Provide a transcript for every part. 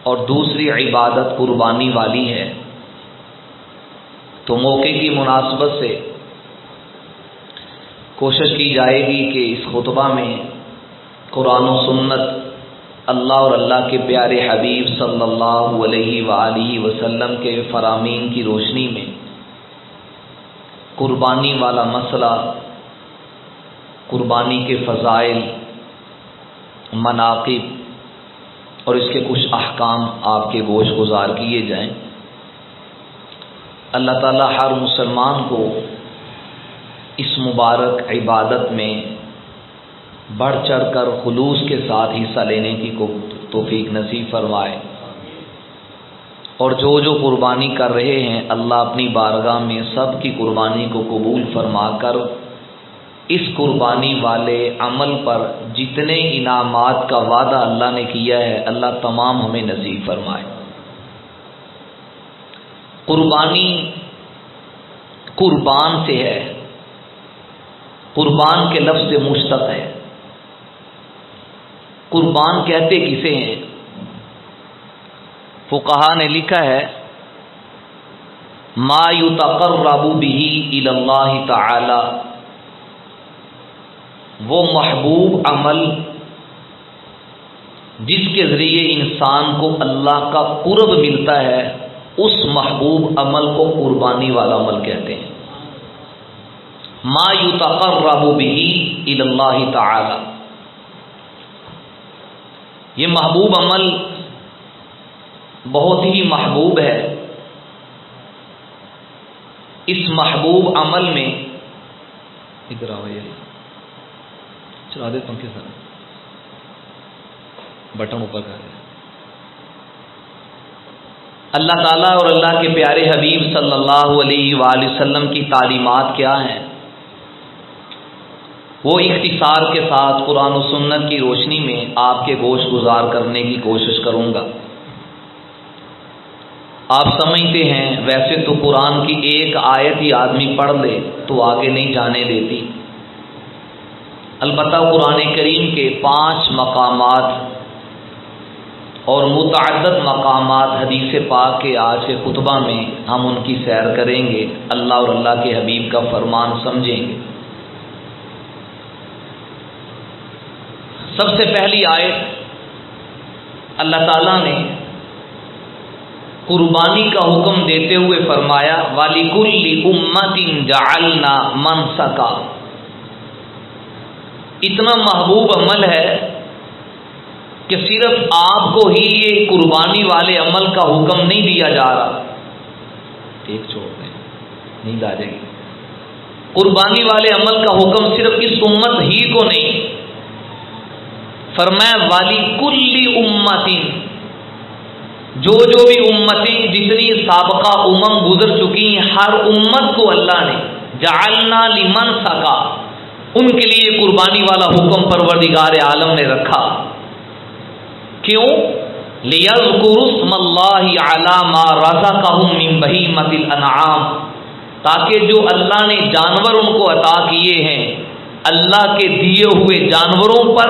اور دوسری عبادت قربانی والی ہے، تو موقع کی مناسبت سے کوشش کی جائے گی کہ اس خطبہ میں قرآن و سنت، اللہ اور اللہ کے پیارے حبیب صلی اللہ علیہ وآلہ وسلم کے فرامین کی روشنی میں قربانی والا مسئلہ، قربانی کے فضائل، مناقب اور اس کے کچھ احکام آپ کے گوش گزار کیے جائیں۔ اللہ تعالی ہر مسلمان کو اس مبارک عبادت میں بڑھ چڑھ کر خلوص کے ساتھ حصہ لینے کی توفیق نصیب فرمائے، اور جو قربانی کر رہے ہیں اللہ اپنی بارگاہ میں سب کی قربانی کو قبول فرما کر اس قربانی والے عمل پر جتنے انعامات کا وعدہ اللہ نے کیا ہے اللہ تمام ہمیں نصیب فرمائے۔ قربانی قربان سے ہے، قربان کے لفظ سے مشتق ہے۔ قربان کہتے کسے ہیں؟ فقہا نے لکھا ہے ما یتقرب بہ الی اللہ تعالی، وہ محبوب عمل جس کے ذریعے انسان کو اللہ کا قرب ملتا ہے، اس محبوب عمل کو قربانی والا عمل کہتے ہیں۔ ما یتقرب بہ الی اللہ تعالی، یہ محبوب عمل بہت ہی محبوب ہے۔ اس محبوب عمل میں ادھر آؤ، چلا دے پنکھے سر، بٹن اوپر کر دے۔ اللہ تعالیٰ اور اللہ کے پیارے حبیب صلی اللہ علیہ وآلہ وسلم کی تعلیمات کیا ہیں، وہ اختصار کے ساتھ قرآن و سنت کی روشنی میں آپ کے گوش گزار کرنے کی کوشش کروں گا۔ آپ سمجھتے ہیں ویسے تو قرآن کی ایک آیت ہی آدمی پڑھ لے تو آگے نہیں جانے دیتی، البتہ قرآن کریم کے 5 مقامات اور متعدد مقامات حدیث پاک کے آج کے خطبہ میں ہم ان کی سیر کریں گے، اللہ اور اللہ کے حبیب کا فرمان سمجھیں گے۔ سب سے پہلی آیت اللہ تعالیٰ نے قربانی کا حکم دیتے ہوئے فرمایا وَلِكُلِّ أُمَّةٍ جَعَلْنَا مَنْسَكًا، اتنا محبوب عمل ہے کہ صرف آپ کو ہی یہ قربانی والے عمل کا حکم نہیں دیا جا رہا، ایک چھوڑ دیں نیند آ جائے گی، قربانی والے عمل کا حکم صرف اس امت ہی کو نہیں، فرمایا وَلِكُلِّ أُمَّةٍ، جو بھی امتیں جتنی سابقہ گزر چکی ہیں ہر امت کو اللہ نے جعلنا لمنسکا، ان کے لیے قربانی والا حکم پروردگار عالم نے رکھا۔ کیوں؟ لِيَذْكُرُوا اسْمَ اللَّهِ عَلَى مَا رَزَقَهُم مِّن بَهِيمَةِ الْأَنْعَامِ، تاکہ جو اللہ نے جانور ان کو عطا کیے ہیں اللہ کے دیے ہوئے جانوروں پر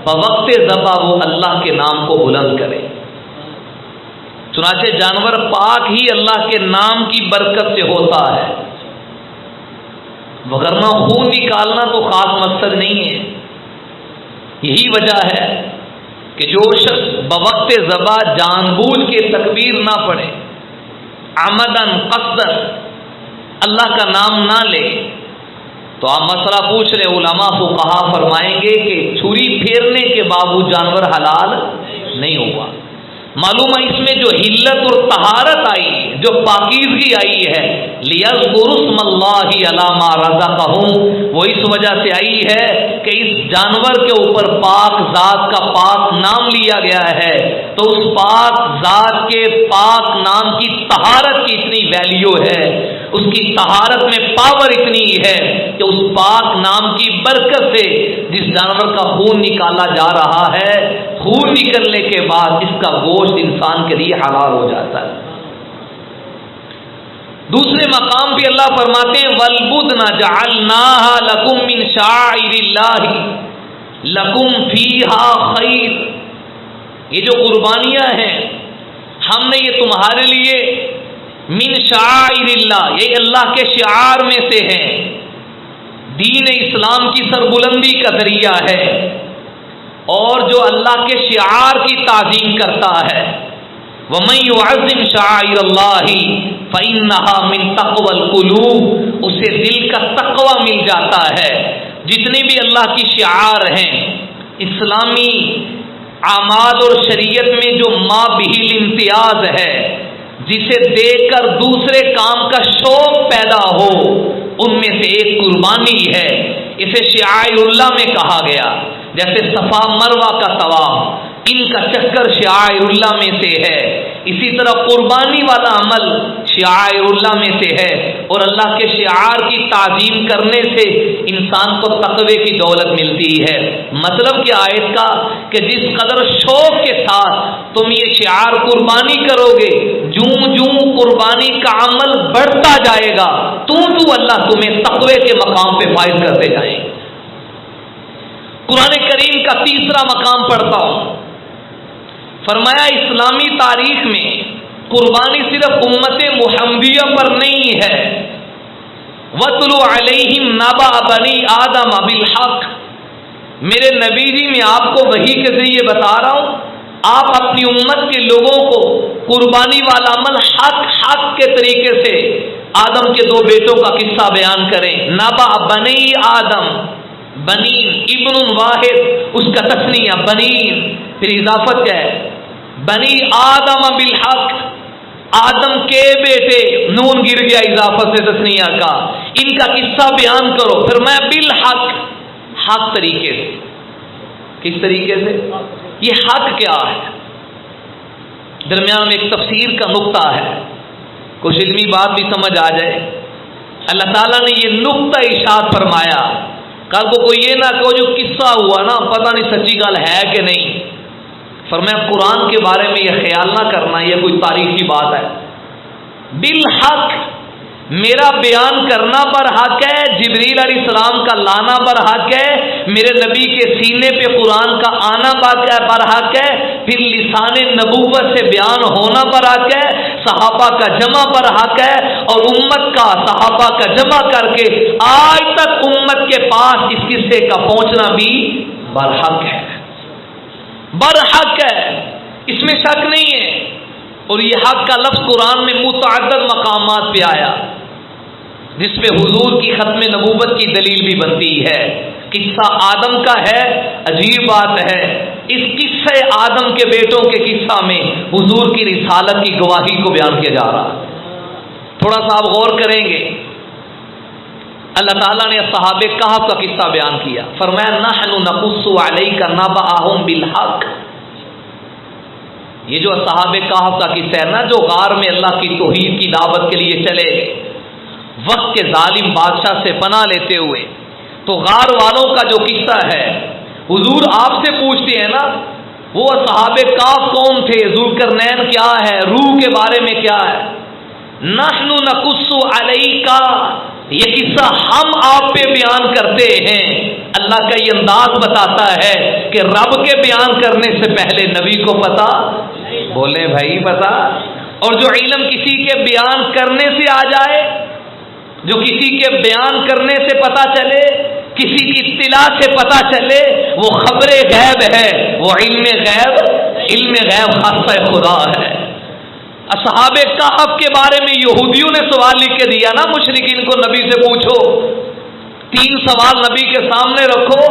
بوقت ذبح وہ اللہ کے نام کو بلند کرے۔ چنانچہ جانور پاک ہی اللہ کے نام کی برکت سے ہوتا ہے، وگرنہ خون نکالنا تو خاص مقصد نہیں ہے۔ یہی وجہ ہے کہ جو شخص بوقت ذبح جان بوجھ کے تکبیر نہ پڑھے، عمدن قصدن اللہ کا نام نہ لے، تو آپ مسئلہ پوچھ رہے علماء فقہا فرمائیں گے کہ چھری پھیرنے کے باوجود جانور حلال نہیں ہوگا۔ معلوم ہے اس میں جو حلت اور طہارت آئی ہے، جو پاکیزگی آئی ہے، لِيَذْكُرُوا اسْمَ اللَّهِ عَلَى مَا رَزَقَهُم، وہ اس وجہ سے آئی ہے کہ اس جانور کے اوپر پاک ذات کا پاک نام لیا گیا ہے، تو اس پاک ذات کے پاک نام کی طہارت کی اتنی ویلیو ہے، اس کی طہارت میں پاور اتنی ہے کہ اس پاک نام کی برکت سے جس جانور کا خون نکالا جا رہا ہے، خون نکلنے کے بعد اس کا گوشت انسان کے لیے حلال ہو جاتا ہے۔ دوسرے مقام پہ اللہ فرماتے ہیں وَالْبُدْنَ جَعَلْنَاهَا لَكُم مِّن شَعَائِرِ اللَّهِ لَكُم فِيهَا خَيْرٌ، یہ جو قربانیاں ہیں ہم نے یہ تمہارے لیے من شعائر اللہ، یہ اللہ کے شعار میں سے ہیں، دین اسلام کی سربلندی کا ذریعہ ہے، اور جو اللہ کے شعار کی تعظیم کرتا ہے، وَمَن يُعَظِّمْ شَعَائِرَ اللَّهِ فَإِنَّهَا مِن تَقْوَى الْقُلُوبِ، اسے دل کا تقوی مل جاتا ہے۔ جتنے بھی اللہ کی شعار ہیں، اسلامی اعمال اور شریعت میں جو ما بہل امتیاز ہے، جسے دیکھ کر دوسرے کام کا شوق پیدا ہو، ان میں سے ایک قربانی ہے۔ اسے شعائر اللہ میں کہا گیا، جیسے صفا مروہ کا طواف، ان کا چکر شعائر اللہ میں سے ہے۔ اسی طرح قربانی والا عمل شعائر اللہ میں سے ہے، اور اللہ کے شعار کی تعظیم کرنے سے انسان کو تقوی کی دولت ملتی ہے۔ مطلب کیا آیت کا کہ جس قدر شوق کے ساتھ تم یہ شعار قربانی کرو گے، جوں جوں قربانی کا عمل بڑھتا جائے گا، تو اللہ تمہیں تقوی کے مقام پہ فائز کرتے جائیں گے۔ قرآن کریم کا تیسرا مقام پڑھتا ہوں، فرمایا اسلامی تاریخ میں قربانی صرف امت محمدیہ پر نہیں ہے۔ وَاتْلُ عَلَيْهِمْ نَبَأَ بَنِي آدَمَ بِالْحَقِّ، میرے نبی جی میں آپ کو وحی کے ذریعے بتا رہا ہوں، آپ اپنی امت کے لوگوں کو قربانی والا عمل حق کے طریقے سے آدم کے دو بیٹوں کا قصہ بیان کریں۔ نَبَأَ بَنِي آدم، بنین ابن واحد، اس کا تثنیہ بنین، پھر اضافت کیا ہے؟ بنی آدم بالحق، آدم کے بیٹے، نون گر گیا اضافت سے تثنیہ کا، ان کا قصہ بیان کرو۔ پھر میں بالحق، حق طریقے سے۔ کس طریقے سے؟ یہ حق کیا ہے؟ درمیان میں ایک تفسیر کا نقطہ ہے، کچھ علمی بات بھی سمجھ آ جائے۔ اللہ تعالیٰ نے یہ نقطہ ارشاد فرمایا، کل کو کوئی یہ نہ کہو جو قصہ ہوا نا پتہ نہیں سچی گل ہے کہ نہیں، فرمایا قرآن کے بارے میں یہ خیال نہ کرنا یہ کوئی تاریخی بات ہے۔ بالحق، میرا بیان کرنا پر حق ہے، جبریل علیہ السلام کا لانا پر حق ہے، میرے نبی کے سینے پہ قرآن کا آنا پر حق ہے، پھر لسان نبوت سے بیان ہونا پر حق ہے، صحابہ کا جمع پر حق ہے، اور امت کا صحابہ کا جمع کر کے آج تک امت کے پاس اس قصے کا پہنچنا بھی برحق ہے، برحق ہے، اس میں شک نہیں ہے۔ اور یہ حق کا لفظ قرآن میں متعدد مقامات پہ آیا، جس پہ حضور کی ختم نبوت کی دلیل بھی بنتی ہے۔ قصہ آدم کا ہے، عجیب بات ہے، اس قصے آدم کے بیٹوں کے قصہ میں حضور کی رسالت کی گواہی کو بیان کیا جا رہا ہے۔ تھوڑا سا آپ غور کریں گے، اللہ تعالیٰ نے صحابہ کہف کا قصہ بیان کیا، فرمایا نحن نقص علیک نبأہم بالحق۔ یہ جو صحابہ کہف کا قصہ ہے نا، جو غار میں اللہ کی توحید کی دعوت کے لیے چلے وقت کے ظالم بادشاہ سے پناہ لیتے ہوئے، تو غار والوں کا جو قصہ ہے حضور آپ سے پوچھتے ہیں نا، وہ صحابہ کہف کون تھے، ذوالقرنین کیا ہے، روح کے بارے میں کیا ہے۔ نحن نقص علیک، یہ قصہ ہم آپ پہ بیان کرتے ہیں۔ اللہ کا یہ انداز بتاتا ہے کہ رب کے بیان کرنے سے پہلے نبی کو پتا، بولے بھائی پتا، اور جو علم کسی کے بیان کرنے سے آ جائے، جو کسی کے بیان کرنے سے پتا چلے، کسی کی اطلاع سے پتا چلے، وہ خبر غیب ہے، وہ علم غیب خاصہ خدا ہے۔ اصحاب کہف کے بارے میں یہودیوں نے سوال لکھ کے دیا نا مشرکین کو، نبی سے پوچھو، 3 سوال نبی کے سامنے رکھو،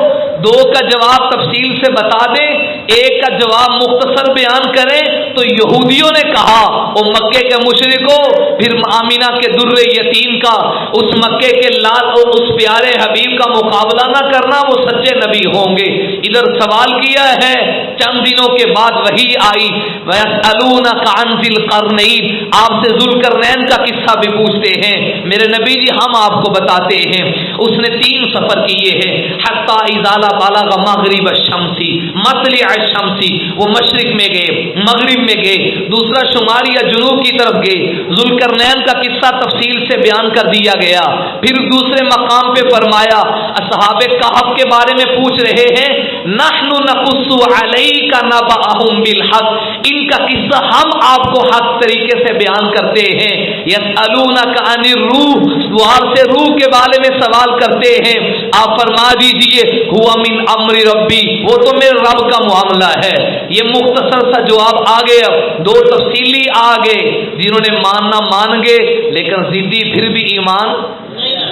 2 کا جواب تفصیل سے بتا دیں، 1 کا جواب مختصر بیان کریں۔ تو یہودیوں نے کہا، وہ مکے کے مشرکوں، پھر آمینہ کے در یتیم کا، اس مکے کے لال اور اس پیارے حبیب کا مقابلہ نہ کرنا، وہ سچے نبی ہوں گے۔ ادھر سوال کیا ہے، چند دنوں کے بعد وحی آئی، وَيَسْأَلُونَكَ عَنْ ذِي الْقَرْنَيْنِ، آپ سے ذوالقرنین کا قصہ بھی پوچھتے ہیں، میرے نبی جی ہم آپ کو بتاتے ہیں۔ اس نے 3 سفر کیے ہیں، حتی اذا بلغ مغرب الشمس مطلع الشمس، وہ مشرق میں گئے، مغرب میں گئے، دوسرا شمال یا جنوب کی طرف گئے، ذوالقرنین کا قصہ تفصیل سے بیان کر دیا گیا۔ پھر دوسرے مقام پہ فرمایا، اصحاب کہف کے بارے میں پوچھ رہے ہیں نحن نقص علیک نبأہم بالحق، ان کا قصہ ہم آپ کو حق طریقے سے بیان کرتے ہیں۔ یسألونک عن الروح، وہ آپ سے روح کے بارے میں سوال کرتے ہیں، آپ فرما دیجئے ہوا من امر ربی، وہ تو میرے رب کا معاملہ ہے۔ یہ مختصر سا جواب آگے، اب دو تفصیلی آگے، جنہوں نے ماننا مان گے لیکن ضدی پھر بھی ایمان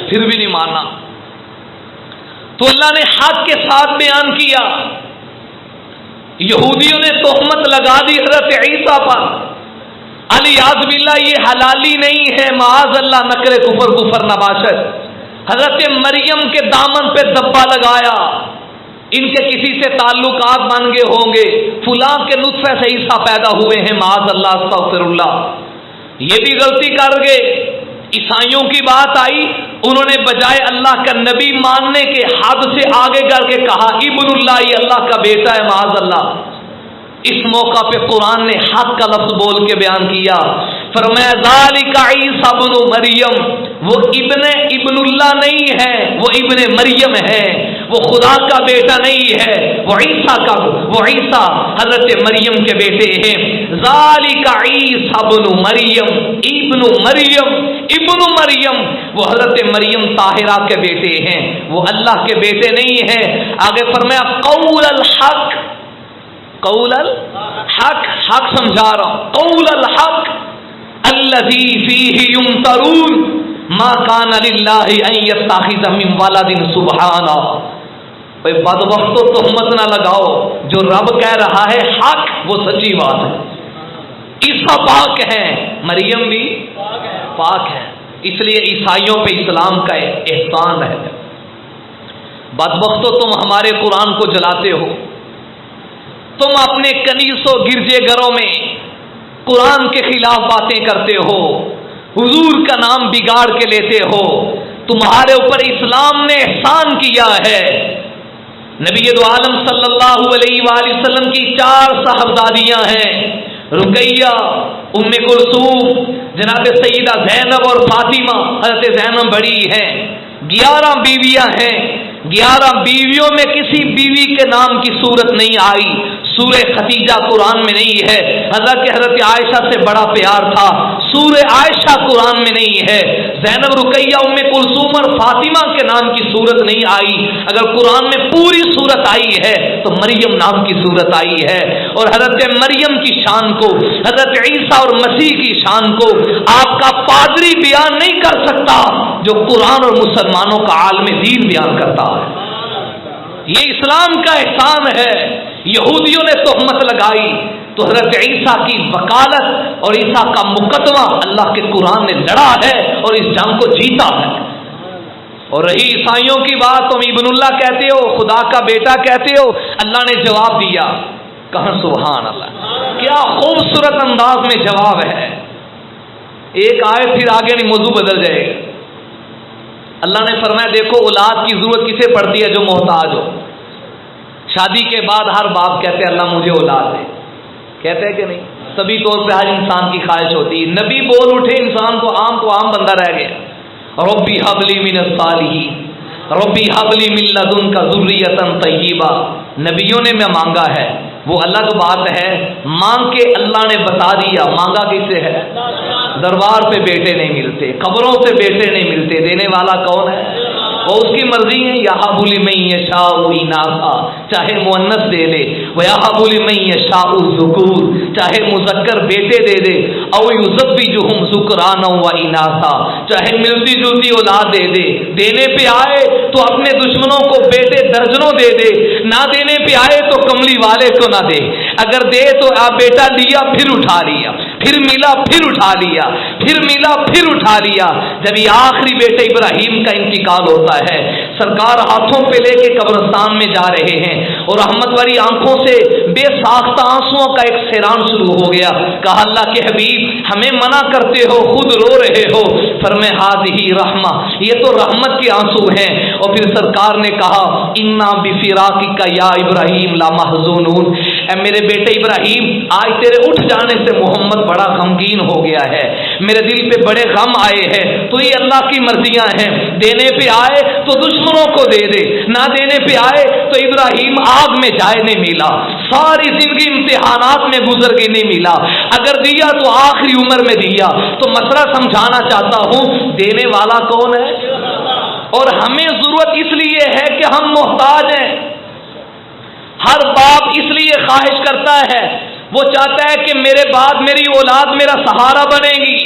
پھر بھی نہیں ماننا۔ تو اللہ نے حق کے ساتھ بیان کیا۔ یہودیوں نے تہمت لگا دی حضرت عیسیٰ پر، الیاذ باللہ یہ حلالی نہیں ہے، معاذ اللہ نکرے کفر نباشت۔ حضرت مریم کے دامن پہ دبا لگایا، ان کے کسی سے تعلقات بن گئے ہوں گے، فلاں کے نطفے سے عیسیٰ پیدا ہوئے ہیں، معاذ اللہ استغفر اللہ، یہ بھی غلطی کر گئے۔ عیسائیوں کی بات آئی، انہوں نے بجائے اللہ کا نبی ماننے کے حد سے آگے کر کے کہا ابن اللہ، یہ اللہ کا بیٹا ہے، معاذ اللہ۔ اس موقع پہ قرآن نے حق کا لفظ بول کے بیان کیا، فرمایا ذالک عیسیٰ ابن مریم، وہ ابن اللہ نہیں ہے، وہ ابن مریم ہے، وہ خدا کا بیٹا نہیں ہے، وہ عیسیٰ حضرت مریم کے بیٹے ہیں۔ ذالک عیسیٰ ابن مریم، وہ حضرت مریم طاہرہ کے بیٹے ہیں، وہ اللہ کے بیٹے نہیں ہیں۔ آگے فرمایا قول الحق، حق سمجھا رہا ہوں، قول الحق الذی فیہ یمترون ما کان للہ ان یتخذ من ولد سبحانہ۔ بھئی بدبختو تہمت نہ لگاؤ، جو رب کہہ رہا ہے حق، وہ سچی بات ہے۔ عیسیٰ پاک ہیں، مریم بھی پاک ہے، اس لیے عیسائیوں پہ اسلام کا احسان ہے۔ بدبختو تم ہمارے قرآن کو جلاتے ہو، تم اپنے کنیسوں گرجے گھروں میں قرآن کے خلاف باتیں کرتے ہو، حضور کا نام بگاڑ کے لیتے ہو، تمہارے اوپر اسلام نے احسان کیا ہے۔ نبی دو عالم صلی اللہ علیہ وآلہ وسلم کی 4 صاحبزادیاں ہیں، رقیہ، ام کلثوم، جناب سیدہ زینب اور فاطمہ، حضرت زینب بڑی ہیں، 11 بیویاں ہیں۔ 11 بیویوں میں کسی بیوی کے نام کی صورت نہیں آئی، سورہ ختیجہ قرآن میں نہیں ہے، حضرت عائشہ سے بڑا پیار تھا، سورہ عائشہ قرآن میں نہیں ہے، زینب، رقیہ، ام کلثوم اور فاطمہ کے نام کی صورت نہیں آئی۔ اگر قرآن میں پوری صورت آئی ہے تو مریم نام کی صورت آئی ہے، اور حضرت مریم کی شان کو، حضرت عیسیٰ اور مسیح کی شان کو آپ کا پادری بیان نہیں کر سکتا جو قرآن اور مسلمانوں کا عالم دین بیان کرتا ہے۔ یہ اسلام کا احسان ہے۔ یہودیوں نے تہمت لگائی تو حضرت عیسیٰ کی وکالت اور عیسیٰ کا مقدمہ اللہ کے قرآن نے لڑا ہے اور اس جنگ کو جیتا ہے۔ اور رہی عیسائیوں کی بات، تم ابن اللہ کہتے ہو، خدا کا بیٹا کہتے ہو، اللہ نے جواب دیا، کہاں سبحان اللہ، کیا خوبصورت انداز میں جواب ہے۔ ایک آیت پھر آگے نہیں، موضوع بدل جائے گا۔ اللہ نے فرمایا دیکھو اولاد کی ضرورت کسے پڑتی ہے؟ جو محتاج ہو۔ شادی کے بعد ہر باپ کہتے ہیں اللہ مجھے اولاد دے، کہتے ہیں کہ نہیں؟ طبی طور پہ ہر انسان کی خواہش ہوتی ہے، نبی بول اٹھے انسان تو عام بندہ رہ گیا، ربی حب لی من الصالحین، ربی حب لی من لدنک ذریۃ طیبہ۔ نبیوں نے میں مانگا ہے، وہ الگ بات ہے، مانگ کے اللہ نے بتا دیا، مانگا کس سے ہے؟ دربار پہ بیٹے نہیں ملتے، قبروں سے بیٹے نہیں ملتے، دینے والا کون ہے؟ وہ اس کی مرضی ہے، یہب لمن یشاء اناثا، چاہے مؤنث دے دے، ویہب لمن یشاء الذکور، چاہے مذکر بیٹے دے دے، او یزوجہم ذکرانا و اناثا، چاہے ملتی جلتی اولاد دے دے۔ دینے پہ آئے تو اپنے دشمنوں کو بیٹے درجنوں دے دے، نہ دینے پہ آئے تو کملی والے کو نہ دے، اگر دے تو آپ بیٹا لیا پھر اٹھا لیا، پھر ملا پھر اٹھا لیا، پھر ملا پھر اٹھا لیا۔ جب یہ آخری بیٹے ابراہیم کا انتقال ہوتا ہے، سرکار ہاتھوں پہ لے کے قبرستان میں جا رہے ہیں اور رحمت والی آنکھوں سے بے ساختہ آنسوؤں کا ایک سیلان شروع ہو گیا۔ کہا اللہ کے حبیب ہمیں منع کرتے ہو، خود رو رہے ہو۔ فرمائے ہذہ رحمہ، یہ تو رحمت کے آنسو ہیں۔ اور پھر سرکار نے کہا انا بفراقک یا ابراہیم لمحزونون، اے میرے بیٹے ابراہیم آج تیرے اٹھ جانے سے محمد بڑا غمگین ہو گیا ہے، میرے دل پہ بڑے غم آئے ہیں، تو یہ اللہ کی مرضیاں ہیں، دینے پہ آئے تو دشمنوں کو دے دے، نہ دینے پہ آئے تو ابراہیم آگ میں جائے نہیں ملا، ساری زندگی امتحانات میں گزر گئی نہیں ملا، اگر دیا تو آخری عمر میں دیا۔ تو مسئلہ سمجھانا چاہتا ہوں، دینے والا کون ہے؟ اور ہمیں ضرورت اس لیے ہے کہ ہم محتاج ہیں۔ ہر باپ اس لیے خواہش کرتا ہے، وہ چاہتا ہے کہ میرے بعد میری اولاد میرا سہارا بنے گی،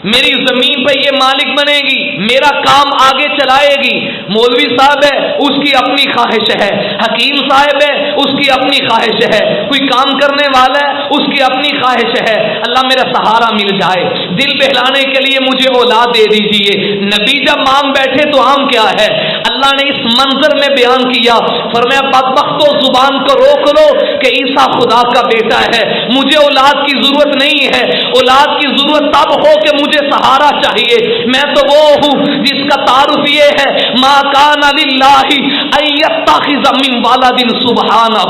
میری زمین پہ یہ مالک بنے گی، میرا کام آگے چلائے گی۔ مولوی صاحب ہے اس کی اپنی خواہش ہے، حکیم صاحب ہے اس کی اپنی خواہش ہے، کوئی کام کرنے والا ہے اس کی اپنی خواہش ہے، اللہ میرا سہارا مل جائے، دل بہلانے کے لیے مجھے اولاد دے دیجئے۔ نبی جب مانگ بیٹھے تو عام کیا ہے؟ اللہ نے اس منظر میں بیان کیا، فرمایا بدبختو زبان کو روک لو کہ عیسیٰ خدا کا بیٹا ہے، مجھے اولاد کی ضرورت نہیں ہے، اولاد کی ضرورت تب ہو کہ مجھے سہارا چاہیے، میں تو وہ ہوں جس کا تعارف یہ ہے ما کان للہ ان یتخذ من ولد سبحانہ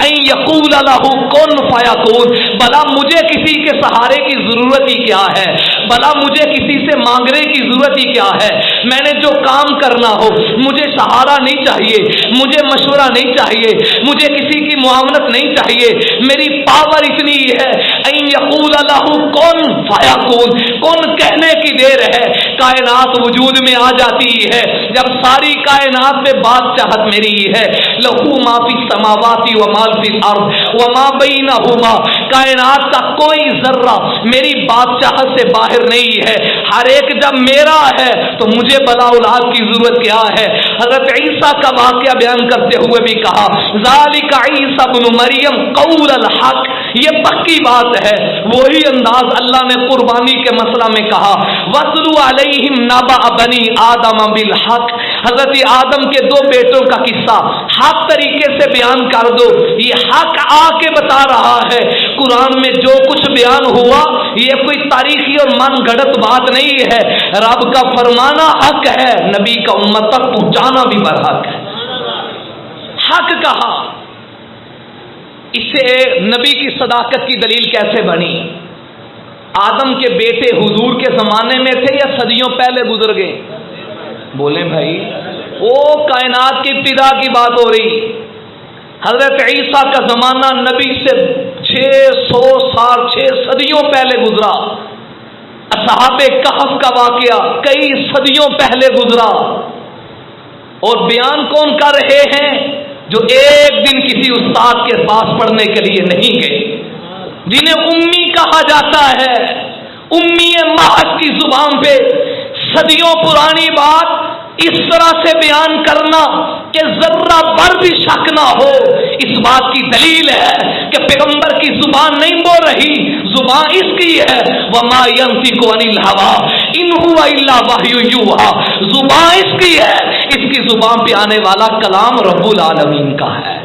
ان یقول له کن فیکون۔ بلا مجھے کسی کے سہارے کی ضرورت ہی کیا ہے، بلا مجھے کسی سے مانگنے کی ضرورت ہی کیا ہے، میں نے جو کام کرنا ہو مجھے سہارا نہیں چاہیے، مجھے مشورہ نہیں چاہیے، مجھے کسی کی معاونت نہیں چاہیے، میری پاور اتنی ہے ان یقول له کن فیکون، کن کہنے کی دیر ہے، کائنات وجود میں آ جاتی ہے، جب ساری کائنات میں بادشاہت میری ہے، لہو ما فی السماوات و ما فی الارض وما بینہما، کائنات کا کوئی ذرہ میری بادشاہت سے باہر نہیں ہے، ہر ایک جب میرا ہے تو مجھے بلا اولاد کی ضرورت کیا ہے۔ حضرت عیسیٰ کا واقعہ بیان کرتے ہوئے بھی کہا ذالک عیسیٰ ابن مریم قول الحق، یہ پکی بات ہے، وہی انداز اللہ نے قربانی کے مسئلہ میں کہا وَاتْلُ عَلَيْهِمْ نَبَأَ بَنِي آدَمَ بِالْحَقِّ، حضرت آدم کے دو بیٹوں کا قصہ حق طریقے سے بیان کر دو، یہ حق آ کے بتا رہا ہے، قرآن میں جو کچھ بیان ہوا یہ کوئی تاریخی اور من گھڑت بات نہیں ہے، رب کا فرمانا حق ہے، نبی کا امت تک پہنچانا بھی برحق ہے۔ حق کہا، اس سے نبی کی صداقت کی دلیل کیسے بنی؟ آدم کے بیٹے حضور کے زمانے میں تھے یا صدیوں پہلے گزر گئے؟ بولیں بھائی، وہ کائنات کی ابتدا کی بات ہو رہی، حضرت عیسیٰ کا زمانہ نبی سے 600 سال 6 صدیوں پہلے گزرا، اصحاب کہف کا واقعہ کئی صدیوں پہلے گزرا، اور بیان کون کر رہے ہیں؟ جو ایک دن کسی استاد کے پاس پڑھنے کے لیے نہیں گئے، جنہیں امی کہا جاتا ہے، امی محض کی زبان پہ صدیوں پرانی بات اس طرح سے بیان کرنا کہ ذرہ بھر بھی شک نہ ہو، اس بات کی دلیل ہے کہ پیغمبر کی زبان نہیں بول رہی، زبان اس کی ہے وما ينطق عن الهوى ان هو الا وحی یوحى، زبان اس کی ہے، اس کی زبان پہ آنے والا کلام رب العالمین کا ہے،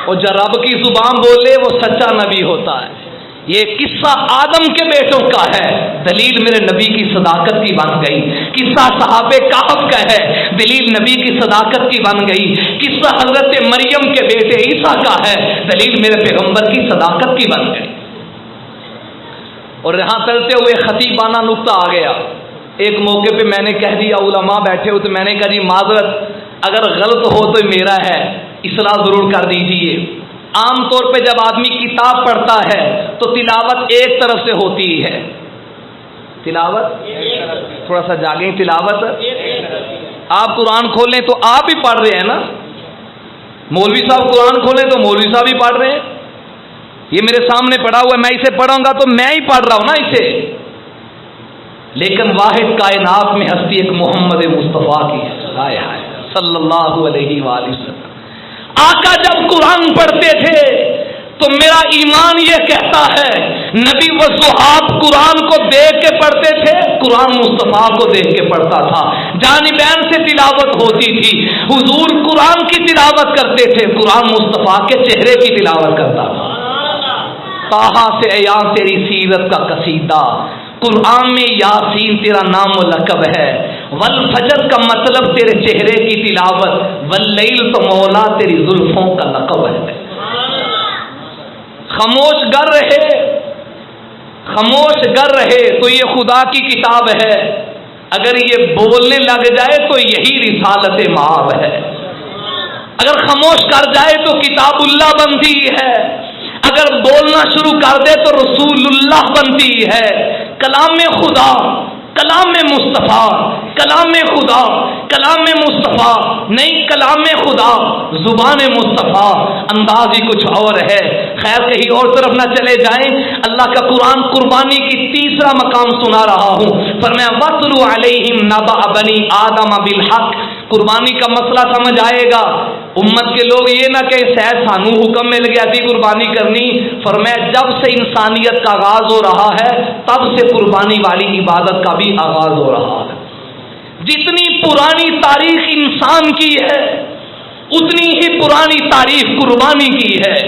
اور جو رب کی زبان بولے وہ سچا نبی ہوتا ہے۔ یہ قصہ آدم کے بیٹوں کا ہے، دلیل میرے نبی کی صداقت کی بن گئی، قصہ صحابہ کہف کا ہے، دلیل نبی کی صداقت کی بن گئی، قصہ حضرت مریم کے بیٹے عیسیٰ کا ہے، دلیل میرے پیغمبر کی صداقت کی بن گئی۔ اور یہاں چلتے ہوئے خطیبانہ نقطہ آ گیا، ایک موقع پہ میں نے کہہ دیا، علماء بیٹھے ہو تو میں نے کہا جی معذرت، اگر غلط ہو تو میرا ہے، اصلاح ضرور کر دیجئے۔ عام طور پہ جب آدمی کتاب پڑھتا ہے تو تلاوت ایک طرف سے ہوتی ہے، تلاوت تھوڑا سا جاگیں، تلاوت آپ قرآن کھولیں تو آپ ہی پڑھ رہے ہیں نا، مولوی صاحب قرآن کھولیں تو مولوی صاحب ہی پڑھ رہے ہیں، یہ میرے سامنے پڑھا ہوا ہے، میں اسے پڑھوں گا تو میں ہی پڑھ رہا ہوں نا اسے، لیکن واحد کائنات میں ہستی ایک محمد مصطفیٰ کی ہے صلی اللہ علیہ وآلہ وسلم۔ آقا جب قرآن پڑھتے تھے تو میرا ایمان یہ کہتا ہے نبی وضحات قرآن کو دیکھ کے پڑھتے تھے، قرآن مصطفیٰ کو دیکھ کے پڑھتا تھا، جانبین سے تلاوت ہوتی تھی، حضور قرآن کی تلاوت کرتے تھے، قرآن مصطفیٰ کے چہرے کی تلاوت کرتا تھا۔ طٰہٰ سے عیاں تیری سیرت کا قصیدہ، قرآن میں یاسین تیرا نام و لقب ہے، والفجر کا مطلب تیرے چہرے کی تلاوت، واللیل تو مولا تیری زلفوں کا لقب ہے۔ خاموش گر رہے تو یہ خدا کی کتاب ہے، اگر یہ بولنے لگ جائے تو یہی رسالت مآب ہے۔ اگر خاموش کر جائے تو کتاب اللہ بنتی ہے، اگر بولنا شروع کر دے تو رسول اللہ بنتی ہے۔ کلام خدا، کلام مصطفیٰ، کلام خدا، کلام مصطفیٰ، نہیں کلام خدا، زبان مصطفیٰ، انداز ہی کچھ اور ہے۔ خیر کہیں اور طرف نہ چلے جائیں، اللہ کا قرآن قربانی کی تیسرا مقام سنا رہا ہوں۔ فرمایا وَاتْلُ عَلَيْهِمْ نَبَأَ بَنِي آدَمَ بِالْحَقِّ۔ قربانی کا مسئلہ سمجھ آئے گا، امت کے لوگ یہ نہ کہ شاید سانو حکم مل گیا تھی قربانی کرنی۔ فرمایا جب سے انسانیت کا آغاز ہو رہا ہے تب سے قربانی والی عبادت کا بھی آغاز ہو رہا ہے۔ جتنی پرانی تاریخ انسان کی ہے اتنی ہی پرانی تاریخ قربانی کی ہے۔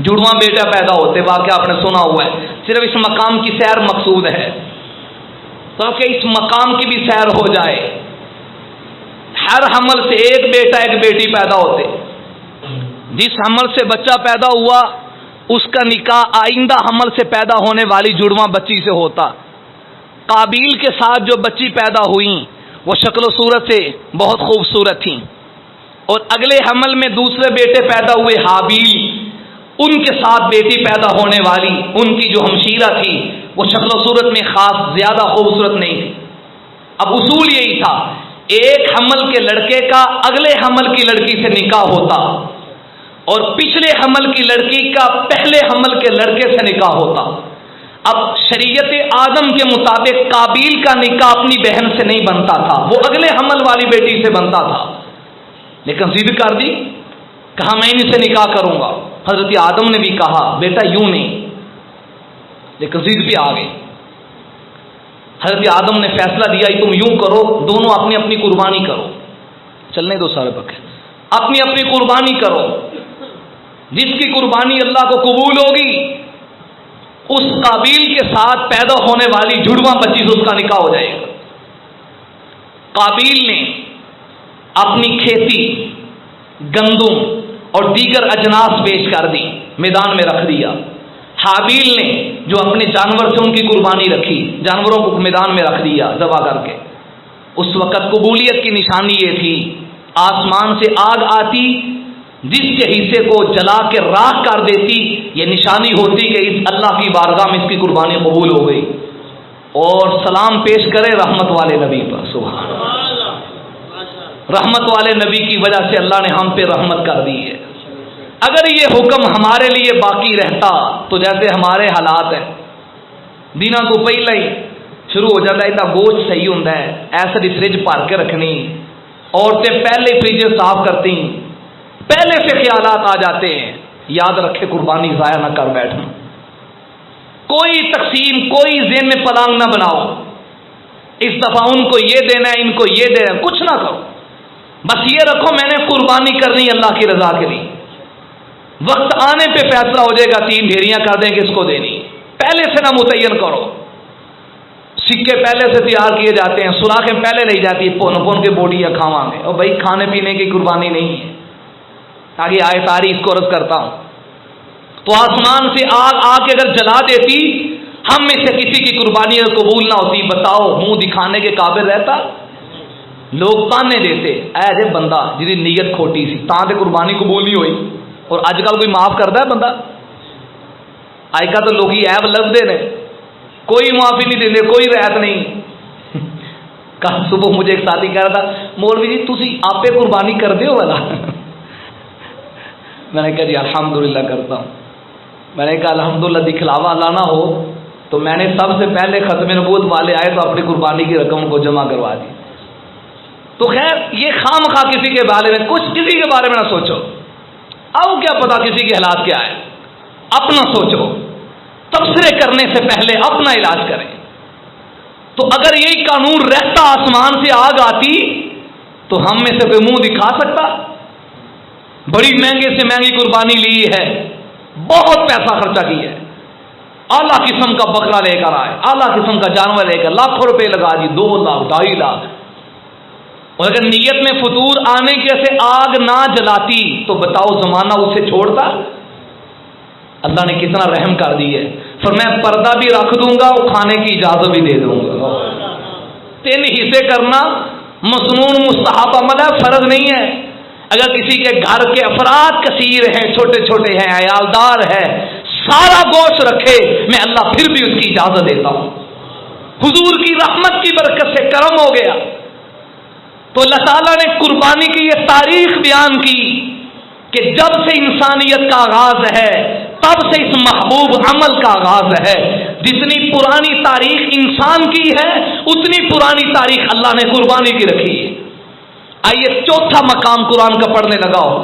جڑواں بیٹا پیدا ہوتے واقعہ آپ نے سنا ہوا ہے، صرف اس مقام کی سیر مقصود ہے تاکہ اس مقام کی بھی سیر ہو جائے۔ ہر حمل سے ایک بیٹا ایک بیٹی پیدا ہوتے، جس حمل سے بچہ پیدا ہوا اس کا نکاح آئندہ حمل سے پیدا ہونے والی جڑواں بچی سے ہوتا۔ قابیل کے ساتھ جو بچی پیدا ہوئی وہ شکل و صورت سے بہت خوبصورت تھیں، اور اگلے حمل میں دوسرے بیٹے پیدا ہوئے حابیل، ان کے ساتھ بیٹی پیدا ہونے والی ان کی جو ہمشیرہ تھی وہ شکل و صورت میں خاص زیادہ خوبصورت نہیں تھی۔ اب اصول یہی تھا، ایک حمل کے لڑکے کا اگلے حمل کی لڑکی سے نکاح ہوتا اور پچھلے حمل کی لڑکی کا پہلے حمل کے لڑکے سے نکاح ہوتا۔ اب شریعت آدم کے مطابق قابیل کا نکاح اپنی بہن سے نہیں بنتا تھا، وہ اگلے حمل والی بیٹی سے بنتا تھا، لیکن ضد کر دی، کہا میں ان سے نکاح کروں گا۔ حضرت آدم نے بھی کہا بیٹا یوں نہیں، لیکن ضد بھی آ گئی۔ حضرت آدم نے فیصلہ دیا تم یوں کرو، دونوں اپنی اپنی قربانی کرو، چلنے دو سارے پکے، اپنی اپنی قربانی کرو، جس کی قربانی اللہ کو قبول ہوگی اس قابیل کے ساتھ پیدا ہونے والی جڑواں بچی سے اس کا نکاح ہو جائے گا۔ قابیل نے اپنی کھیتی، گندم اور دیگر اجناس پیش کر دی، میدان میں رکھ دیا۔ حابیل نے جو اپنے جانور سے ان کی قربانی رکھی، جانوروں کو میدان میں رکھ دیا ذبح کر کے۔ اس وقت قبولیت کی نشانی یہ تھی، آسمان سے آگ آتی جس کے حصے کو جلا کے راکھ کر دیتی، یہ نشانی ہوتی کہ اس اللہ کی بارگاہ میں اس کی قربانی قبول ہو گئی، اور سلام پیش کرے رحمت والے نبی پر۔ سبحان اللہ، رحمت والے نبی کی وجہ سے اللہ نے ہم پہ رحمت کر دی ہے۔ اگر یہ حکم ہمارے لیے باقی رہتا تو جیسے ہمارے حالات ہیں، دنوں کو پہلے ہی شروع ہو جاتا ہے، گوشت صحیح ہوتا ہے، ایسے ہی فریج بھر کے رکھنی، عورتیں پہلے فریج صاف کرتی، پہلے سے خیالات آ جاتے ہیں، یاد رکھے قربانی ضائع نہ کر بیٹھنا۔ کوئی تقسیم، کوئی ذہن میں پلانگ نہ بناؤ، اس دفعہ ان کو یہ دینا ہے، ان کو یہ دینا ہے، کچھ نہ کرو، بس یہ رکھو میں نے قربانی کرنی اللہ کی رضا کے لیے۔ وقت آنے پہ فیصلہ ہو جائے گا، 3 ڈھیریاں کر دیں کس کو دینی، پہلے سے نہ متعین کرو۔ سکے پہلے سے تیار کیے جاتے ہیں، سوراخیں پہلے لی جاتی ہے، پون پون کے بوٹیاں کھاواں گے، اور بھائی کھانے پینے کی قربانی نہیں ہے، آگے آئے تاریخ کو عرض کرتا ہوں۔ تو آسمان سے آگ آ کے اگر جلا دیتی، ہم میں سے کسی کی قربانی اگر قبول نہ ہوتی، بتاؤ منہ دکھانے کے قابل رہتا؟ لوگ تانے دیتے، اے جے بندہ جی نیت کھوٹی سی تاں تے قربانی قبول نہیں ہوئی۔ اور اج کل کوئی معاف کرتا ہے بندہ؟ اج کل تو لوگ ایب لبتے ہیں، کوئی معافی نہیں دیتے، کوئی رعایت نہیں۔ کل صبح مجھے ایک ساتھی کہہ رہا تھا، مولوی جی تسی آپ قربانی کرتے ہو والا؟ میں نے کہا جی الحمدللہ کرتا ہوں۔ میں نے کہا الحمدللہ دکھلاوا لانا ہو تو میں نے سب سے پہلے ختم نبوت والے آئے تو اپنی قربانی کی رقم کو جمع کروا دی۔ تو خیر یہ خام خواہ کسی کے بارے میں کسی کے بارے میں نہ سوچو، اب کیا پتا کسی کے حالات کیا ہے، اپنا سوچو، تبصرے کرنے سے پہلے اپنا علاج کریں۔ تو اگر یہی قانون رہتا، آسمان سے آگ آتی تو ہم میں سے کوئی منہ دکھا سکتا؟ بڑی مہنگے سے مہنگی قربانی لی ہے، بہت پیسہ خرچہ کیا ہے، اعلیٰ قسم کا بکرا لے کر آئے، اعلیٰ قسم کا جانور لے کر لاکھوں روپے لگا دی، 2 لاکھ 2.5 لاکھ، اور اگر نیت میں فطور آنے جیسے آگ نہ جلاتی تو بتاؤ زمانہ اسے چھوڑتا؟ اللہ نے کتنا رحم کر دی ہے، فرمایا پردہ بھی رکھ دوں گا اور کھانے کی اجازت بھی دے دوں گا۔ 3 حصے کرنا مسنون مستحب عمل ہے، فرض نہیں ہے۔ اگر کسی کے گھر کے افراد کثیر ہیں، چھوٹے چھوٹے ہیں، عیالدار ہے، سارا گوشت رکھے، میں اللہ پھر بھی اس کی اجازت دیتا ہوں۔ حضور کی رحمت کی برکت سے کرم ہو گیا۔ تو اللہ تعالیٰ نے قربانی کی یہ تاریخ بیان کی کہ جب سے انسانیت کا آغاز ہے تب سے اس محبوب عمل کا آغاز ہے۔ جتنی پرانی تاریخ انسان کی ہے اتنی پرانی تاریخ اللہ نے قربانی کی رکھی ہے۔ آئیے چوتھا مقام قرآن کا پڑھنے لگاؤ،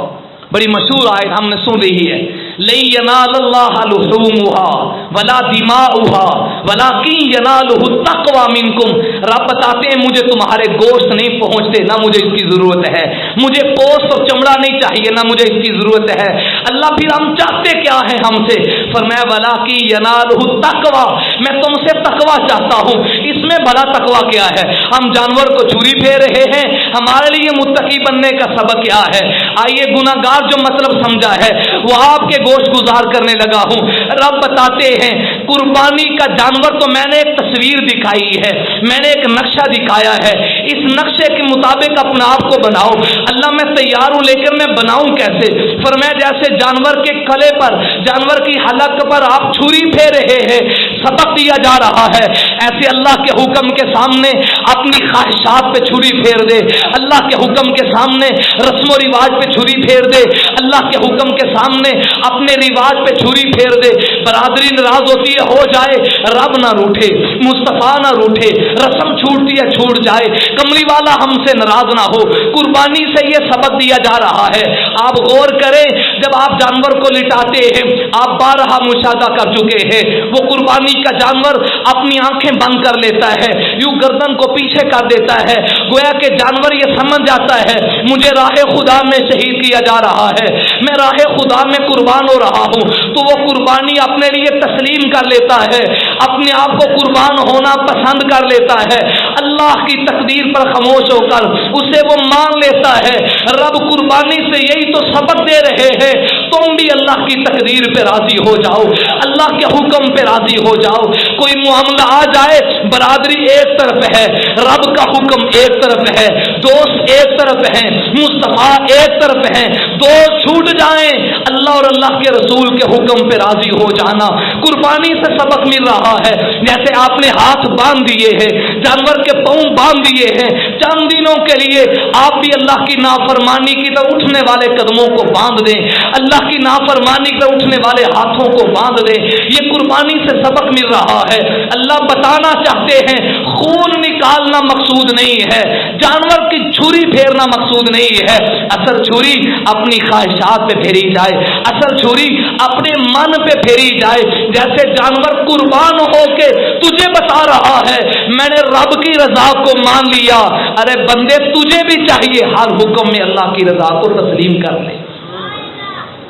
بڑی مشہور آیت ہم نے سن رہی ہے، لن ینال اللہ لحومها ولا دماؤها ولکن ینالہ التقوی منکم۔ رب بتاتے ہیں مجھے تمہارے گوشت نہیں پہنچتے، نہ مجھے اس کی ضرورت ہے، مجھے پوست اور چمڑا نہیں چاہیے، نہ مجھے اس کی ضرورت ہے۔ اللہ پھر ہم چاہتے کیا ہے ہم سے؟ فرمایا ولکن ینالہ التقوی، میں تم سے تقوی چاہتا ہوں۔ اس میں بھلا تقوی کیا ہے؟ ہم جانور کو چھری پھیر رہے ہیں، ہمارے لیے متقی بننے کا سبق کیا ہے؟ آئیے گناہگار جو مطلب سمجھا ہے وہ آپ کے گوشت گزار کرنے لگا ہوں۔ رب بتاتے ہیں قربانی کا جانور تو میں نے ایک تصویر دکھائی ہے، میں نے ایک نقشہ دکھایا ہے، اس نقشے کے مطابق اپنے آپ کو بناؤ۔ اللہ میں تیار ہوں لیکن میں بناؤں کیسے؟ فرمایا جیسے جانور کے کلے پر، جانور کی حلق پر آپ چھری پھیر رہے ہیں، سبق دیا جا رہا ہے، ایسے اللہ کے حکم کے سامنے اپنی خواہشات پہ چھری پھیر دے، اللہ کے حکم کے سامنے رسم و رواج پہ چھری پھیر دے، اللہ کے حکم کے سامنے اپنے رواج پہ چھری پھیر دے۔ برادری ناراض ہوتی ہے، ہو جائے، رب نہ روٹھے، مصطفیٰ نہ روٹھے، رسم چھوٹتی ہے چھوٹ جائے، کملی والا ہم سے ناراض نہ ہو۔ قربانی سے یہ سبق دیا جا رہا ہے۔ آپ غور کریں، جب آپ جانور کو لٹاتے ہیں، آپ بارہا مشاہدہ کر چکے ہیں، وہ قربانی کا جانور اپنی آنکھیں بند کر لیتا ہے، یوں گردن کو پیچھے کر دیتا ہے، گویا کہ جانور یہ سمجھ جاتا ہے مجھے راہ خدا میں شہید کیا جا رہا ہے، میں راہ خدا میں قربان ہو رہا ہوں، تو وہ قربانی اپنے لیے تسلیم کر لیتا ہے، اپنے آپ کو قربان ہونا پسند کر لیتا ہے، اللہ کی تقدیر پر خاموش ہو کر اسے وہ مان لیتا ہے۔ رب قربانی سے یہی تو سبق دے رہے ہیں، تم بھی اللہ کی تقدیر پہ راضی ہو جاؤ، اللہ کے حکم پہ راضی ہو جاؤ۔ کوئی معاملہ آ جائے، برادری ایک طرف ہے، رب کا حکم ایک طرف ہے، دوست ایک طرف ہے، مصطفیٰ ایک طرف ہے، دو چھوٹ جائیں، اللہ اور اللہ کے رسول کے حکم پہ راضی ہو جانا۔ قربانی سے سبق مل رہا ہے، جیسے آپ نے ہاتھ باندھ دیے ہیں، جانور کے پاؤں باندھ دیے ہیں، چند دنوں کے لیے آپ بھی اللہ کی نافرمانی کی طرف اٹھنے والے قدموں کو باندھ دیں، اللہ کی نافرمانی کی طرف اٹھنے والے ہاتھوں کو باندھ دیں۔ یہ قربانی سے سبق مل رہا ہے۔ اللہ بتانا چاہتے ہیں خون نکالنا مقصود نہیں ہے، جانور کی چھری پھیرنا مقصود نہیں ہے، اصل چھری اپنی خواہشات پہ پھیری جائے، اصل چھری اپنے من پہ پھیری جائے۔ جیسے جانور قربان ہو کے تجھے بتا رہا ہے میں نے رب کی رضا کو مان لیا، ارے بندے تجھے بھی چاہیے ہر حکم میں اللہ کی رضا کو تسلیم کر لے۔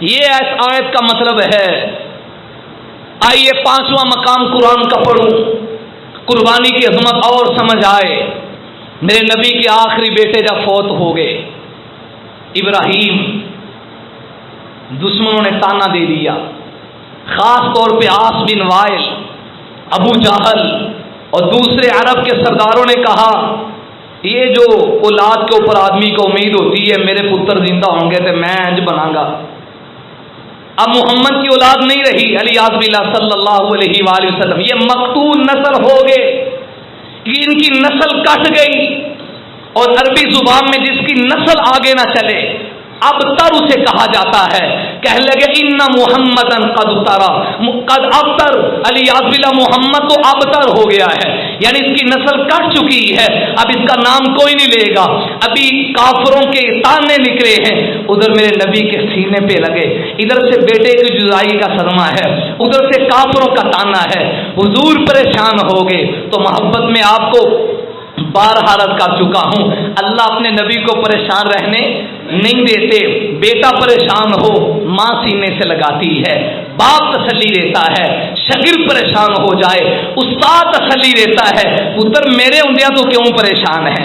یہ اس آیت کا مطلب ہے۔ آئیے 5واں مقام قرآن کا پڑھوں، قربانی کی عظمت اور سمجھ آئے۔ میرے نبی کے آخری بیٹے جب فوت ہو گئے ابراہیم، دشمنوں نے تانا دے دیا، خاص طور پہ عاص بن وائل، ابو جہل اور دوسرے عرب کے سرداروں نے کہا یہ جو اولاد کے اوپر آدمی کو امید ہوتی ہے میرے پتر زندہ ہوں گے تو میں انج بناں گا۔ اب محمد کی اولاد نہیں رہی علی اعظم اللہ صلی اللہ علیہ وآلہ وسلم، یہ مقتول نسل ہو گئے، ان کی نسل کٹ گئی، اور عربی زبان میں جس کی نسل آگے نہ چلے ابتر اسے کہا جاتا ہے۔ کہنے لگے ان محمدن قد ابترا، قد ابتر، علی اعظم اللہ محمد تو ابتر ہو گیا ہے، یعنی اس کی نسل کٹ چکی ہے، اب اس کا نام کوئی نہیں لے گا۔ ابھی کافروں کے تانے نکلے ہیں، ادھر میرے نبی کے سینے پہ لگے، ادھر سے بیٹے کی جدائی کا صدمہ ہے، ادھر سے کافروں کا تانا ہے، حضور پریشان ہو گئے۔ تو محبت میں آپ کو بارہا رد کر چکا ہوں، اللہ اپنے نبی کو پریشان رہنے نہیں دیتے۔ بیٹا پریشان ہو ماں سینے سے لگاتی ہے، باپ تسلی دیتا ہے، شاگرد پریشان ہو جائے استاد تسلی دیتا ہے، پتر میرے ہوندیا تو کیوں پریشان ہے،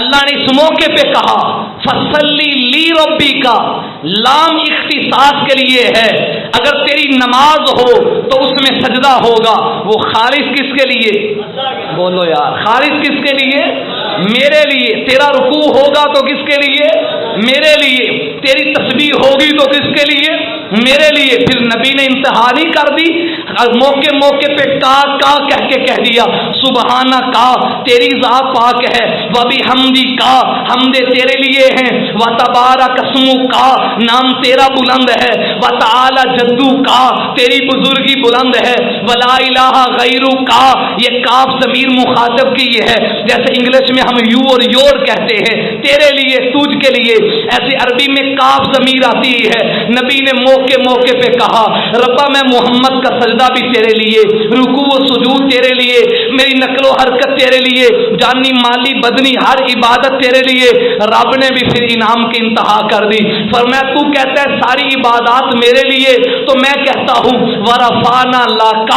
اللہ نے اس موقع پہ کہا فصلی لی ربی کا، لام اختصاص کے لیے ہے، اگر تیری نماز ہو تو اس میں سجدہ ہوگا، وہ خالص کس کے لیے؟ بولو یار، خالص کس کے لیے؟ میرے لیے۔ تیرا رکوع ہوگا تو کس کے لیے؟ میرے لیے۔ تیری تسبیح ہوگی تو کس کے لیے؟ میرے لیے۔ پھر نبی نے انتہا نہیں کر دی، موقع موقع پہ کا کہہ کے کہہ دیا، سبحانہ کا، تیری ذات پاک ہے، وبحمدی کا، حمد تیرے لیے ہیں، وتبارک اسمک کا، نام تیرا بلند ہے، وتعالی جدو کا، تیری بزرگی بلند ہے، ولا الہ غیرو کا، یہ کاف ضمیر مخاطب کی یہ ہے، جیسے انگلش میں ہم یو اور یور کہتے ہیں، تیرے لیے، تجھ کے لیے، ایسے عربی میں کاف ضمیر آتی ہے۔ نبی نے موقع موقع پہ کہا ربا میں محمد کا سجدہ بھی تیرے لیے، رکوع و سجود تیرے لیے، میری نقل و حرکت تیرے لیے، جانی مالی بدنی ہر عبادت تیرے لیے۔ رب نے بھی پھر انعام کی انتہا کر دی، فرمایا تو کہتا ہے ساری عبادات میرے لیے، تو میں کہتا ہوں ورفعنا لک،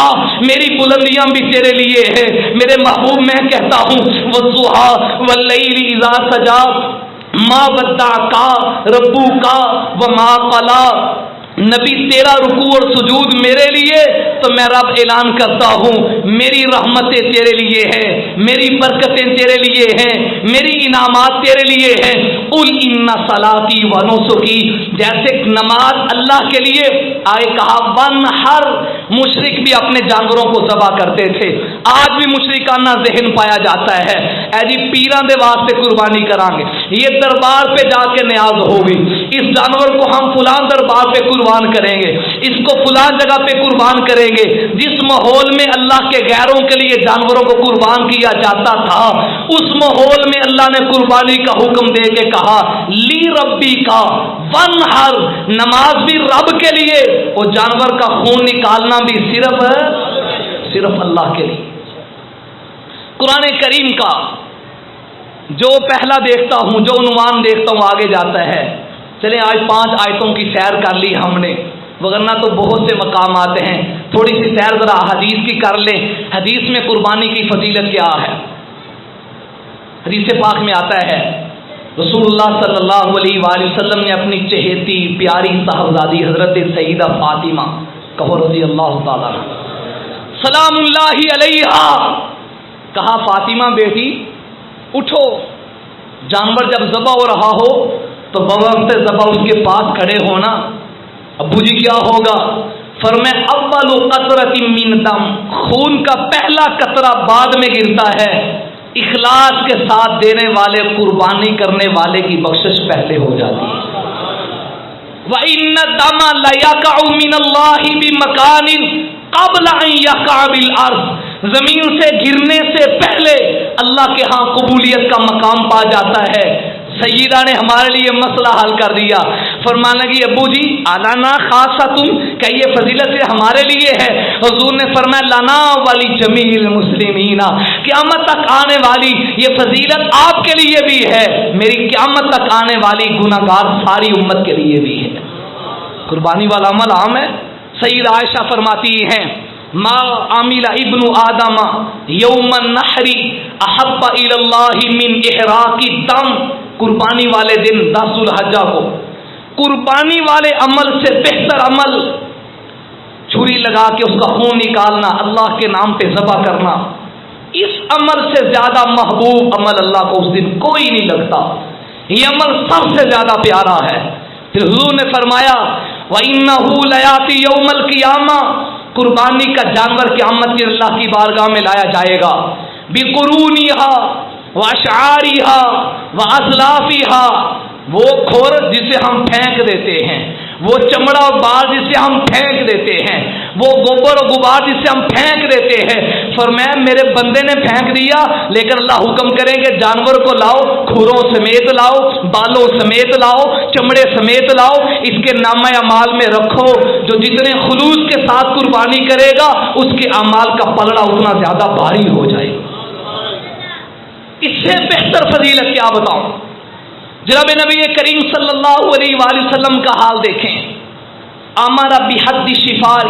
میری بلندیاں بھی تیرے لیے ہیں میرے محبوب۔ میں کہتا ہوں والضحیٰ واللیل اذا سجا ما ودعک ربک وما قلی، نبی تیرا رکوع اور سجود میرے لیے، تو میں رب اعلان کرتا ہوں میری رحمتیں تیرے لیے ہیں، میری برکتیں تیرے لیے ہیں، میری انعامات تیرے لیے ہیں۔ قل ان صلاتی و نسکی، جیسے نماز اللہ کے لیے آئے کہا ونحر، مشرک بھی اپنے جانوروں کو ذبح کرتے تھے، آج بھی مشرکانہ ذہن پایا جاتا ہے، اے جی پیراں دے واسطے قربانی کریں گے، یہ دربار پہ جا کے نیاز ہوگی، اس جانور کو ہم فلاں دربار پہ قربان کریں گے، اس کو فلاں جگہ پہ قربان کریں گے۔ جس ماحول میں اللہ کے غیروں کے لیے جانوروں کو قربان کیا جاتا تھا، اس ماحول میں اللہ نے قربانی کا حکم دے کے کہا لی ربی کا ونحر، نماز بھی رب کے لیے، اور جانور کا خون نکالنا بھی صرف اللہ کے لیے۔ قرآن کریم کا جو پہلا دیکھتا ہوں، جو عنوان دیکھتا ہوں آگے جاتا ہے، چلیں آج 5 آیتوں کی سیر کر لی ہم نے، وگرنہ تو بہت سے مقامات ہیں، تھوڑی سی سیر ذرا حدیث کی کر لیں۔ حدیث میں قربانی کی فضیلت کیا ہے؟ حدیث پاک میں آتا ہے رسول اللہ صلی اللہ علیہ وآلہ وسلم نے اپنی چہیتی پیاری صاحبزادی حضرت سیدہ فاطمہ کہو رضی اللہ تعالیٰ سلام اللہ علیہا، کہا فاطمہ بیٹی اٹھو، جانور جب ذبح ہو رہا ہو تو بوقت ذبح اس کے پاس کھڑے ہونا، ابو جی کیا ہوگا؟ فرمائے اول قطرۃ من دم، خون کا پہلا قطرہ بعد میں گرتا ہے، اخلاص کے ساتھ دینے والے، قربانی کرنے والے کی بخشش پہلے ہو جاتی ہے۔ وَإِنَّ الدَّمَ لَيَقَعُ مِنَ اللَّهِ بِمَكَانٍ قَبْلَ أَن يَقَعَ بِالْأَرْضِ، زمین سے گرنے سے پہلے اللہ کے ہاں قبولیت کا مقام پا جاتا ہے۔ سیدہ نے ہمارے لیے مسئلہ حل کر دیا، فرمانے لگی ابو جی الانا خاصتم، کہ یہ فضیلت ہمارے لیے ہے؟ حضور نے فرمایا لنا والی جمیل مسلمین، قیامت تک آنے والی یہ فضیلت آپ کے لیے بھی ہے، میری قیامت تک آنے والی گناہگار ساری امت کے لیے بھی ہے۔ قربانی والا عمل عام ہے۔ سید عائشہ فرماتی ہیں ما عمل ابن آدم یوم النحر احب الی اللہ من احراق الدم، قربانی والے دن 10 ذو الحجہ کو قربانی والے عمل سے بہتر عمل چھری لگا کے اس کا خون نکالنا، اللہ کے نام پہ ذبح کرنا، اس عمل سے زیادہ محبوب عمل اللہ کو اس دن کوئی نہیں لگتا، یہ عمل سب سے زیادہ پیارا ہے۔ پھر حضور نے فرمایا وَإِنَّهُ لَيَأْتِي يَوْمَ الْقِيَامَةِ، قربانی کا جانور قیامت کے اللہ کی بارگاہ میں لایا جائے گا، بِقُرُونِهَا وَأَشْعَارِهَا وَأَزْلَافِهَا، وہ کھور جسے ہم پھینک دیتے ہیں، وہ چمڑا اور بال جسے ہم پھینک دیتے ہیں، وہ گوبر اور غبار جسے ہم پھینک دیتے ہیں۔ فرمایا میرے بندے نے پھینک دیا، لیکن اللہ حکم کریں گے جانور کو لاؤ، کھوروں سمیت لاؤ، بالوں سمیت لاؤ، چمڑے سمیت لاؤ، اس کے نامہ اعمال میں رکھو، جو جتنے خلوص کے ساتھ قربانی کرے گا اس کے اعمال کا پلڑا اتنا زیادہ بھاری ہو جائے گا۔ اس سے بہتر فضیلت کیا بتاؤں؟ جناب نبی کریم صلی اللہ علیہ وآلہ وسلم کا حال دیکھیں، امر بحد الشفار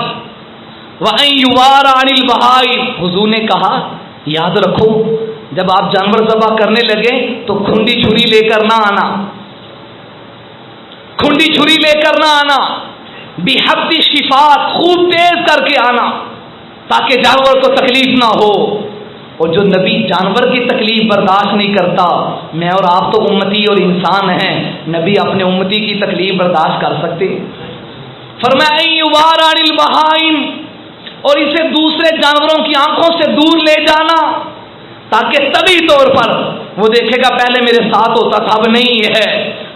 وان یوار عن البہائم، حضور نے کہا یاد رکھو جب آپ جانور ذبح کرنے لگے تو کھنڈی چھری لے کر نہ آنا، کھنڈی چھری لے کر نہ آنا، بحد شفاعت خوب تیز کر کے آنا تاکہ جانور کو تکلیف نہ ہو۔ اور جو نبی جانور کی تکلیف برداشت نہیں کرتا، میں اور آپ تو امتی اور انسان ہیں، نبی اپنے امتی کی تکلیف برداشت کر سکتے؟ فرمایا یوار عن البہائم، اور اسے دوسرے جانوروں کی آنکھوں سے دور لے جانا تاکہ طبی طور پر وہ دیکھے گا پہلے میرے ساتھ ہوتا تھا اب نہیں ہے،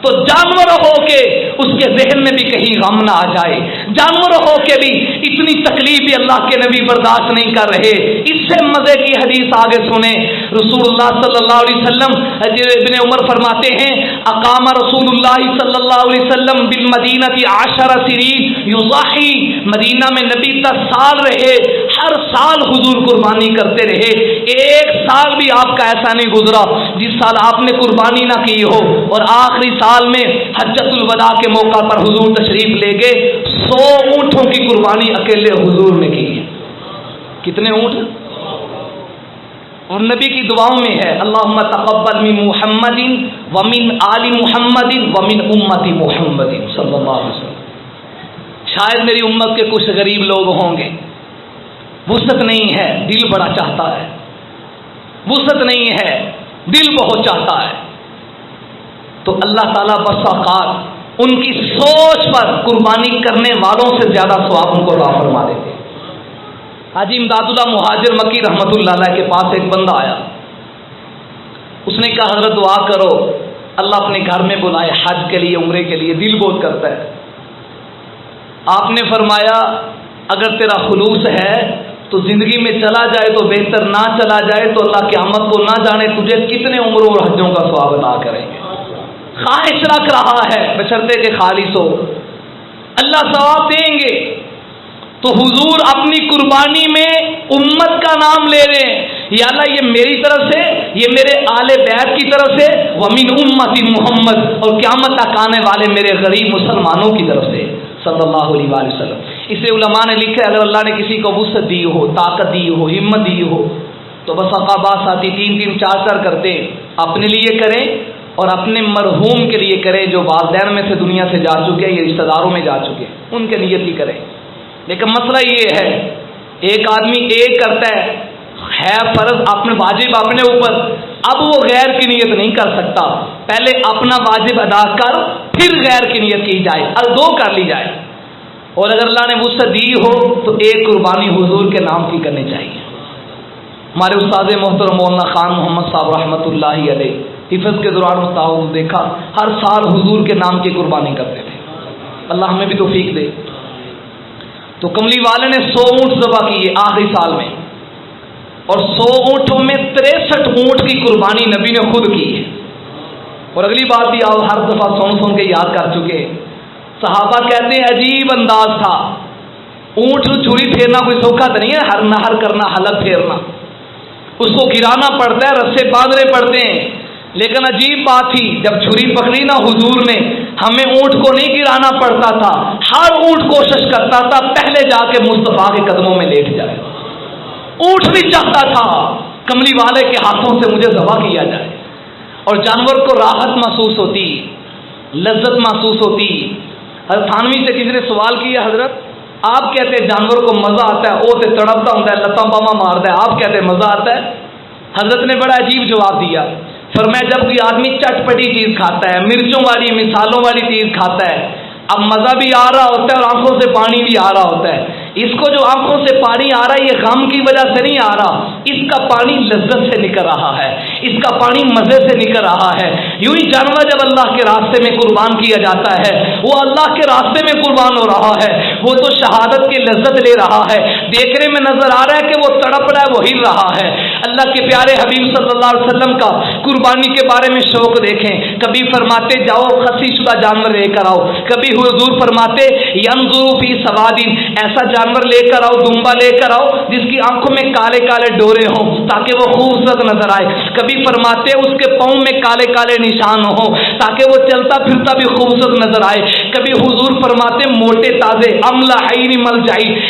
تو جانور ہو کے اس کے ذہن میں بھی کہیں غم نہ آ جائے، جانور ہو کے بھی اتنی تکلیف بھی اللہ کے نبی برداشت نہیں کر رہے۔ اس سے مزے کی حدیث آگے سنیں، رسول اللہ صلی اللہ علیہ وسلم، ابن عمر فرماتے ہیں اقام رسول اللہ صلی اللہ علیہ وسلم بالمدینہ 10 سنین یضحی، مدینہ میں نبی 10 سال رہے، ہر سال حضور قربانی کرتے رہے، ایک سال بھی آپ کا ایسا نہیں گزرا جس سال آپ نے قربانی نہ کی ہو۔ اور آخری سال میں حجۃ الوداع کے موقع پر حضور تشریف لے گئے، 100 اونٹوں کی قربانی اکیلے حضور نے کی ہے۔ کتنے اونٹ؟ اور نبی کی دعاؤں میں ہے اللہم تقبل من محمد ومن آل محمد ومن امت محمد صلی اللہ علیہ وسلم۔ شاید میری امت کے کچھ غریب لوگ ہوں گے، وسعت نہیں ہے، دل بڑا چاہتا ہے، وسعت نہیں ہے، دل بہت چاہتا ہے، تو اللہ تعالیٰ بس اوقات ان کی سوچ پر قربانی کرنے والوں سے زیادہ ثواب ان کو عطا فرما دیتے۔ حاجی امداد اللہ مہاجر مکی رحمۃ اللہ علیہ کے پاس ایک بندہ آیا، اس نے کہا حضرت دعا کرو اللہ اپنے گھر میں بلائے حج کے لیے، عمرے کے لیے، دل بہت کرتا ہے۔ آپ نے فرمایا اگر تیرا خلوص ہے تو زندگی میں چلا جائے تو بہتر، نہ چلا جائے تو اللہ قیامت کو نہ جانے تجھے کتنے عمروں اور حجوں کا ثواب عطا کریں گے۔ خواہش رکھ رہا ہے بشرطے کہ خالص ہو، اللہ ثواب دیں گے۔ تو حضور اپنی قربانی میں امت کا نام لے رہے ہیں، یا اللہ یہ میری طرف سے، یہ میرے آل بیت کی طرف سے، ومن امت محمد، اور قیامت تک آنے والے میرے غریب مسلمانوں کی طرف سے صلی اللہ علیہ وآلہ وسلم۔ اسے علماء نے لکھا ہے اگر اللہ نے کسی کو وسعت دی ہو، طاقت دی ہو، ہمت دی ہو، تو بس عقابات ساتھی 3 4 کرتے ہیں، اپنے لیے کریں اور اپنے مرحوم کے لیے کریں جو والدین میں سے دنیا سے جا چکے ہیں یا رشتہ داروں میں جا چکے ہیں، ان کے نیت ہی کریں۔ لیکن مسئلہ یہ ہے ایک آدمی ایک کرتا ہے فرض اپنے واجب اپنے اوپر، اب وہ غیر کی نیت نہیں کر سکتا، پہلے اپنا واجب ادا کر پھر غیر کی نیت کی جائے، اور 2 کر لی جائے۔ اور اگر اللہ نے وسعت دی ہو تو ایک قربانی حضور کے نام کی کرنی چاہیے۔ ہمارے استاد محترم مولانا خان محمد صاحب رحمۃ اللہ علیہ حفظ کے دوران استاد دیکھا ہر سال حضور کے نام کی قربانی کرتے تھے، اللہ ہمیں بھی توفیق دے۔ تو کملی والے نے 100 اونٹ ذبح کیے آخری سال میں، اور 100 اونٹوں میں 63 اونٹ کی قربانی نبی نے خود کی ہے۔ اور اگلی بات بھی آپ ہر دفعہ سن کے یاد کر چکے، صحابہ کہتے ہیں عجیب انداز تھا، اونٹ چھری پھیرنا کوئی سوکھا تو نہیں ہے، ہر نہر کرنا، حلق پھیرنا، اس کو گرانا پڑتا ہے، رسے باندھنے پڑتے ہیں، لیکن عجیب بات تھی جب چھری پکڑی نا حضور نے، ہمیں اونٹ کو نہیں گرانا پڑتا تھا، ہر اونٹ کوشش کرتا تھا پہلے جا کے مصطفیٰ کے قدموں میں لیٹ جائے، اونٹ بھی چاہتا تھا کملی والے کے ہاتھوں سے مجھے ذبح کیا جائے، اور جانور کو راحت محسوس ہوتی، لذت محسوس ہوتی۔ حضرت تھانوی سے کسی نے سوال کیا حضرت آپ کہتے ہیں جانور کو مزہ آتا ہے، وہ تے تڑپتا ہوتا ہے، لتاں باما مارتا ہے، آپ کہتے ہیں مزہ آتا ہے؟ حضرت نے بڑا عجیب جواب دیا، فرمایا جب کوئی آدمی چٹپٹی چیز کھاتا ہے، مرچوں والی مسالوں والی چیز کھاتا ہے، اب مزہ بھی آ رہا ہوتا ہے اور آنکھوں سے پانی بھی آ رہا ہوتا ہے، اس کو جو آنکھوں سے پانی آ رہا ہے یہ غم کی وجہ سے نہیں آ رہا، اس کا پانی لذت سے نکل رہا ہے، اس کا پانی مزے سے نکل رہا ہے۔ یوں ہی جانور جب اللہ کے راستے میں قربان کیا جاتا ہے وہ اللہ کے راستے میں قربان ہو رہا ہے، وہ تو شہادت کی لذت لے رہا ہے، دیکھنے میں نظر آ رہا ہے کہ وہ تڑپ رہا ہے، وہ ہل رہا ہے۔ اللہ کے پیارے حبیب صلی اللہ علیہ وسلم کا قربانی کے بارے میں شوق دیکھیں، کبھی فرماتے جاؤ خصی شدہ جانور لے کر آؤ، کبھی حضور فرماتے ینظر فی سوادین، ایسا جانور لے کر آؤ، دمبا لے کر آؤ جس کی آنکھوں میں کالے کالے ڈورے ہوں تاکہ وہ خوبصورت نظر آئے، کبھی فرماتے اس کے پاؤں میں کالے کالے نشان ہوں تاکہ وہ چلتا پھرتا بھی خوبصورت نظر آئے، کبھی حضور فرماتے موٹے تازے املحین ملجعین،